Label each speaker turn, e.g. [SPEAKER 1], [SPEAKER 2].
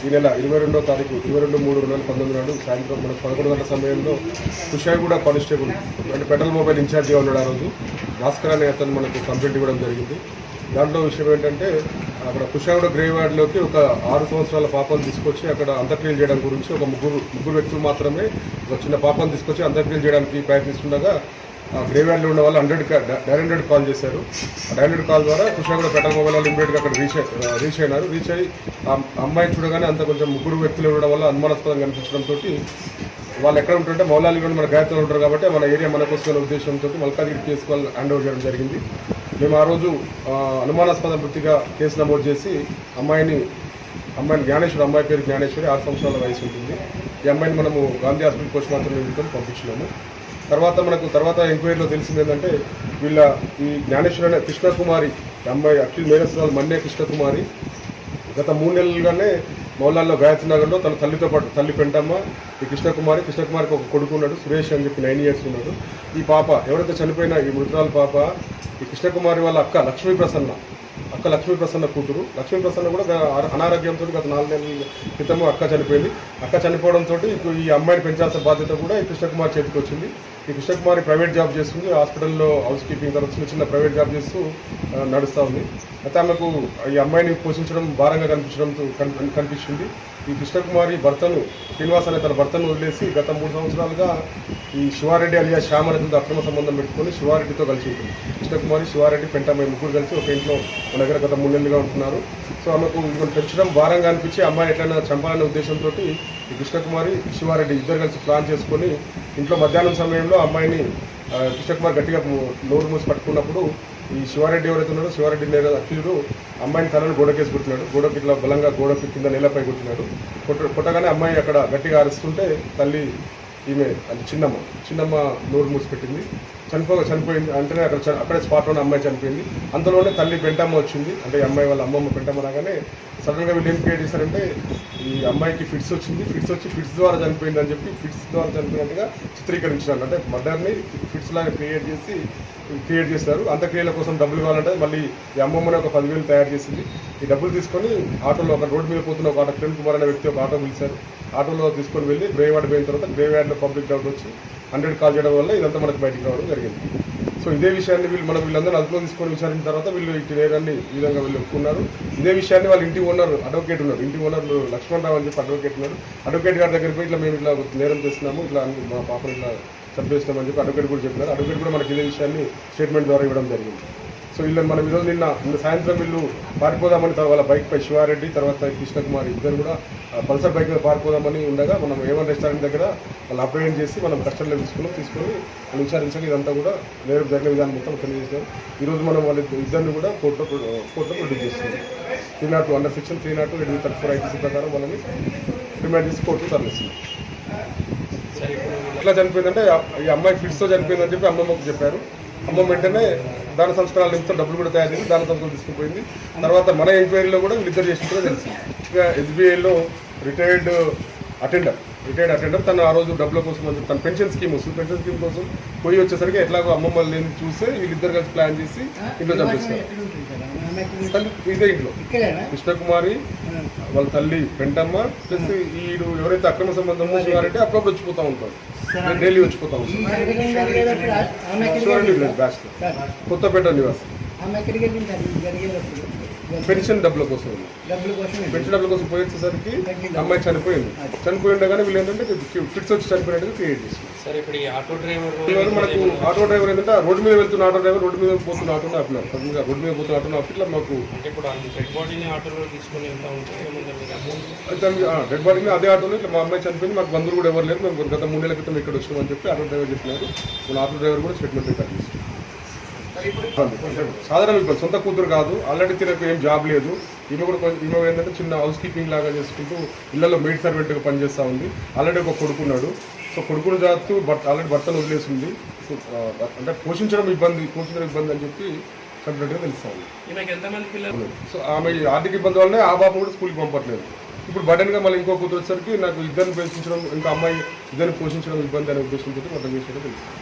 [SPEAKER 1] ఈ నెల 22వ తారీఖు 22/3/2019 నాడు సాయంత్రం మనకు 11 గంటల సమయంలో కుషాయిగూడ కానిస్టేబుల్ అంటే పెట్రోల్ మొబైల్ ఇన్ఛార్జిగా ఉన్నాడు. ఆ రోజు భాస్కర్ అనే అతను మనకు కంప్లైంట్ ఇవ్వడం జరిగింది. దాంట్లో విషయం ఏంటంటే అక్కడ కుషాయిగూడ గ్రేవ్యార్డ్లోకి ఒక 6 సంవత్సరాల పాపను తీసుకొచ్చి అక్కడ అంత్యక్రియలు చేయడం గురించి ఒక ముగ్గురు వ్యక్తులు మాత్రమే ఒక చిన్న పాపను తీసుకొచ్చి అంత్యక్రియలు చేయడానికి ప్రయత్నిస్తుండగా గ్రేవ్యార్డ్లో ఉన్న వాళ్ళు 100 కాల్ చేశారు. ఆ 100 కాల్ ద్వారా కుషాయిగూడ పెట్రోల్ మొబైల్ వాళ్ళు ఇమీడియట్గా అక్కడ రీచ్ అయినారు. రీచ్ అయ్యి ఆ అమ్మాయిని చూడగానే అంత కొంచెం ముగ్గురు వ్యక్తులు ఉండడం వల్ల అనుమానాస్పదంగా కనిపించడంతో వాళ్ళు ఎక్కడ ఉంటారంటే మౌలాలిలో మన గాయత్రిలో ఉంటారు కాబట్టి మన ఏరియా మనకోసమైన ఉద్దేశంతో మల్కాజ్గిరి కేసు వాళ్ళు హ్యాండ్ ఓవర్ చేయడం జరిగింది. మేము ఆ రోజు అనుమానాస్పద వృత్తిగా కేసు నమోదు చేసి అమ్మాయిని జ్ఞానేశ్వరి, అమ్మాయి పేరు జ్ఞానేశ్వరి, 6 సంవత్సరాల వయసు ఉంటుంది. ఈ అమ్మాయిని మనము గాంధీ హాస్పిటల్ పోస్ట్ మార్టం నిమిత్తం పంపించినాము. తర్వాత ఎంక్వైరీలో తెలిసింది ఏంటంటే ఈ జ్ఞానేశ్వరి అనే కృష్ణకుమారి అమ్మాయి అఖిల్ మేనస్రాలు మన్నే కృష్ణకుమారి గత 3 నెలలుగానే మౌలాల్లో గాయత్రి నగర్లో తన తల్లితో పాటు తల్లి పెంటమ్మ ఈ కృష్ణకుమారికి ఒక కొడుకు ఉన్నాడు, సురేష్ అని చెప్పి 9 years ఉన్నాడు. ఈ పాప ఎవరైతే చనిపోయిన ఈ మృతురాల పాప ఈ కృష్ణకుమారి వాళ్ళ అక్క లక్ష్మీ ప్రసన్న కూతురు. లక్ష్మీ ప్రసన్న కూడా అనారోగ్యంతో గత 4 నెలల క్రితం అక్క చనిపోయింది. అక్క చనిపోవడంతో ఇప్పుడు ఈ అమ్మాయిని పెంచాల్సిన బాధ్యత కూడా ఈ కృష్ణకుమారి చేతికి వచ్చింది. ఈ కృష్ణకుమారి ప్రైవేట్ జాబ్ చేస్తుంది, హాస్పిటల్లో హౌస్ కీపింగ్ తర్వాత చిన్న ప్రైవేట్ జాబ్ చేస్తూ నడుస్తూ ఉంది. అయితే ఆమెకు ఈ అమ్మాయిని పోషించడం భారంగా కనిపించింది. ఈ కృష్ణకుమారి భర్తను శ్రీనివాస్ అనే తన భర్తను వదిలేసి గత 3 సంవత్సరాలుగా ఈ శివారెడ్డి అలియా శ్యామరెడ్డితో అక్రమ సంబంధం పెట్టుకొని శివారెడ్డితో కలిసి ఉంటుంది. కృష్ణకుమారి, శివారెడ్డి, పెంటమ్మాయి ముగ్గురు కలిసి ఒక ఇంట్లో మన దగ్గర గత 3 నెలలుగా ఉంటున్నారు. సో ఆమెకు ఇటువంటి పెంచడం భారంగా అనిపించి అమ్మాయిని ఎట్లయినా చంపాలనే ఉద్దేశంతో ఈ కృష్ణకుమారి, శివారెడ్డి ఇద్దరు కలిసి ప్లాన్ చేసుకొని ఇంట్లో మధ్యాహ్నం సమయంలో అమ్మాయిని కృష్ణకుమార్ గట్టిగా నోరు మూసి పట్టుకున్నప్పుడు ఈ శివారెడ్డి ఎవరైతే ఉన్నాడో శివారెడ్డి లేదా అఖిలుడు అమ్మాయిని తలను గోడకేసి కొట్టినాడు. గోడకి ఇట్లా బలంగా గోడకి కింద నేలపై కొట్టినాడు. కొట్టగానే అమ్మాయి అక్కడ గట్టిగా అరుస్తుంటే తల్లి ఈమె అది చిన్నమ్మ నోరు మూసిపెట్టింది. చనిపోయింది. అంటేనే అక్కడే స్పాట్లోనే అమ్మాయి చనిపోయింది. అంతలోనే తల్లి పెంటమ్మ వచ్చింది. అంటే ఈ అమ్మాయి వాళ్ళ అమ్మమ్మ పెంటమ్మ రాగానే సడన్గా వీళ్ళు ఏం క్రియేట్ చేశారంటే ఈ అమ్మాయికి ఫిట్స్ వచ్చింది. ఫిట్స్ ద్వారా చనిపోయింది అని చెప్పి ఫిట్స్ ద్వారా చనిపోయినట్టుగా చిత్రీకరించినారు. అంటే మర్డర్ని ఫిట్స్ లాగా క్రియేట్ చేస్తారు. అంత్యక్రియల కోసం డబ్బులు కావాలంటే మళ్ళీ ఈ అమ్మమ్మని ఒక 10,000 తయారు చేసింది. ఈ డబ్బులు తీసుకొని ఆటోలో ఒక రోడ్డు మీద పోతున్న ఒక కిరణ్ కుమార్ అనే వ్యక్తి ఒక ఆటో పిలిచారు. ఆటోలో తీసుకొని వెళ్ళి గ్రేవ్యార్డ్ పోయిన తర్వాత గ్రేవ్యార్డ్లో పబ్లిక్ డౌట్ వచ్చి 100 కాల్ చేయడం వల్ల ఇదంతా మనకు బయటకు రావడం జరిగింది. సో ఇదే విషయాన్ని వీళ్ళందరూ అదుపులో తీసుకొని విచారించిన తర్వాత వీళ్ళు ఇటు నేరాన్ని ఈ విధంగా వీళ్ళు ఒప్పుకున్నారు. ఇదే విషయాన్ని వాళ్ళ ఇంటి ఓనర్ అడ్వకేట్ ఉన్నారు. ఇంటి ఓనర్ లక్ష్మణరావు అని చెప్పి అడ్వకేట్ ఉన్నాడు. అడ్వకేట్ గారి దగ్గరికి పోయి మేము ఇట్లా నేరం చేస్తున్నాము, ఇట్లా మా పాపను ఇట్లా చంపేస్తున్నామని చెప్పి అడ్వకేట్ కూడా చెప్పినారు. అడ్వకేట్ కూడా మనకి ఇదే విషయాన్ని స్టేట్మెంట్ ద్వారా ఇవ్వడం జరిగింది. సో వీళ్ళని మనం ఈరోజు నిన్న సాయంత్రం వీళ్ళు పారిపోదామని వాళ్ళ బైక్పై శివారెడ్డి తర్వాత కృష్ణకుమారి ఇద్దరు కూడా పల్సర్ బైక్ మీద పారిపోదామని ఉండగా మనం A1 రెస్టారెంట్ దగ్గర వాళ్ళు అప్రహెండ్ చేసి మనం కస్టడీలో తీసుకొని వాళ్ళు విచారించాలి. ఇదంతా కూడా నేరు జరిగిన విధానం మొత్తం తెలియజేశారు. ఈరోజు మనం వాళ్ళ ఇద్దరిని కూడా కోర్టులో ప్రొడ్యూస్ చేస్తున్నాం. 302 అండర్ సెక్షన్ 302 ADVTS IPC ప్రకారం వాళ్ళని రిమాండ్ చేసి కోర్టుకు తరలిస్తున్నాం. ఎట్లా చనిపోయిందంటే ఈ అమ్మాయి ఫిట్స్తో చనిపోయిందని చెప్పి అమ్మమ్మకు చెప్పారు. అమ్మ వెంటనే దాన సంస్కారాల నిమిత్తం డబ్బులు కూడా తయారు చేసి దాన సంస్కారం తీసుకుపోయింది. తర్వాత మన ఎంక్వైరీలో కూడా వీళ్ళిద్దరు చేసినట్టుగా తెలిసింది. ఇంకా SBIలో రిటైర్డ్ అటెండర్ తను ఆ రోజు డబ్బుల కోసం తన పెన్షన్ స్కీమ్ కోసం పోయి వచ్చేసరికి ఎట్లాగో అమ్మమ్మ లేని చూస్తే వీళ్ళిద్దరు కలిసి ప్లాన్ చేసి ఇంట్లో చంపిస్తారు. ఇదే ఇంట్లో కృష్ణకుమారి వాళ్ళ తల్లి పెంటమ్మ ప్లస్ వీడు ఎవరైతే అక్రమ సంబంధం ఉన్నారంటే అప్పుడప్పుడు వచ్చిపోతూ ఉంటారు, డైలీ వచ్చిపోతూ ఉంటారు. కొత్తపేట నివాసం పెన్షన్ డబ్బుల కోసం పోయి వచ్చేసరికి అమ్మాయి చనిపోయిండగానే వీళ్ళు ఏంటంటే ఫిట్స్ వచ్చి చనిపోయినట్టుగా క్రియేట్ చేసింది. మనకు ఆటో డ్రైవర్ ఏంటంటే రోడ్డు మీద వెళ్తున్న ఆటో డ్రైవర్ రోడ్డు మీద పోతున్న ఆటోని ఆపినారు. సడన్గా రోడ్డు మీద పోతున్న ఆటోని ఆపిట్లా మాకు డెడ్ బాడీని అదే ఆటోలో ఇట్లా మా అమ్మాయి చనిపోయింది, మాకు బంధువులు కూడా ఎవరు లేరు, మేము గత 3 నెలల క్రితం ఇక్కడ వచ్చినామని చెప్పి ఆటో డ్రైవర్ చెప్పినారు. మన ఆటో డ్రైవర్ కూడా స్టేట్మెంట్ రికార్డ్ చేసి సాధారణ ఇబ్బంది, సొంత కూతురు కాదు, ఆల్రెడీ తినకు ఏం జాబ్ లేదు. ఈమె ఏంటంటే చిన్న హౌస్ కీపింగ్ లాగా చేసుకుంటూ ఇళ్లలో మెయిడ్ సర్వెంట్గా పనిచేస్తూ ఉంది. ఆల్రెడీ ఒక కొడుకున్నాడు. సో కొడుకును జాతూ ఆల్రెడీ భర్తను వదిలేసింది. అంటే పోషించడం ఇబ్బంది అని చెప్పి కంప్లీట్గా తెలుస్తా ఉంది. సో ఆమె ఆర్థిక ఇబ్బంది వల్లనే ఆ బాబు కూడా స్కూల్కి పంపట్లేదు. ఇప్పుడు బడన్గా మళ్ళీ ఇంకో కూతురు వచ్చేసరికి నాకు ఇద్దరిని పోషించడం ఇంకా అమ్మాయి ఇద్దరిని పోషించడం ఇబ్బంది అనే ఉద్దేశంతో మొత్తం చేసేది తెలుస్తుంది.